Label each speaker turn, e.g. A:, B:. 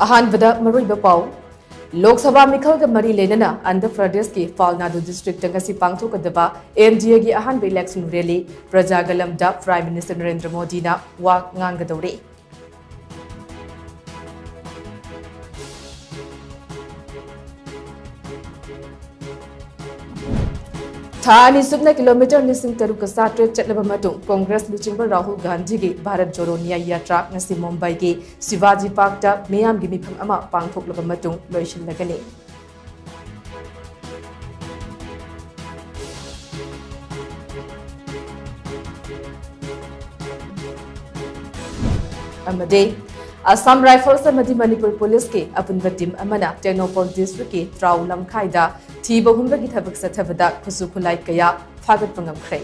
A: अहानबदा मरुइबा पाउ लोक सभा मिखल का मरी लेना आंध्र प्रदेश के फालनाडु डिस्ट्रिक्ट तंगसी पांगथोकदबा एमडीए की अहानबा इलेक्शन रैली प्रजागलमदा प्राइम मिनिस्टर नरेंद्र मोदी ना वा ngangadore थानी सुबना किलोमीटर लिसिंग तरुक साट्रे चटलबा मतुंग कांग्रेस लुचिंग राहुल गांधी की भारत जोड़ो न्याय यात्रा ngasi मुंबई के शिवाजी पार्क ता मियाम की मिफम अमा पांगथोकलबा मतुंग लोइसिनलगनी अमदे असम राइफल्स अमदी मणिपुर पुलिस के अपुनबा टीम अमना टेक्नोपोल डिस्ट्रिक्ट के त्राउ लमखाइदा थीबहुंबगी थबक सथबदा खुसु खुलाई कया फागत पंगमख्रे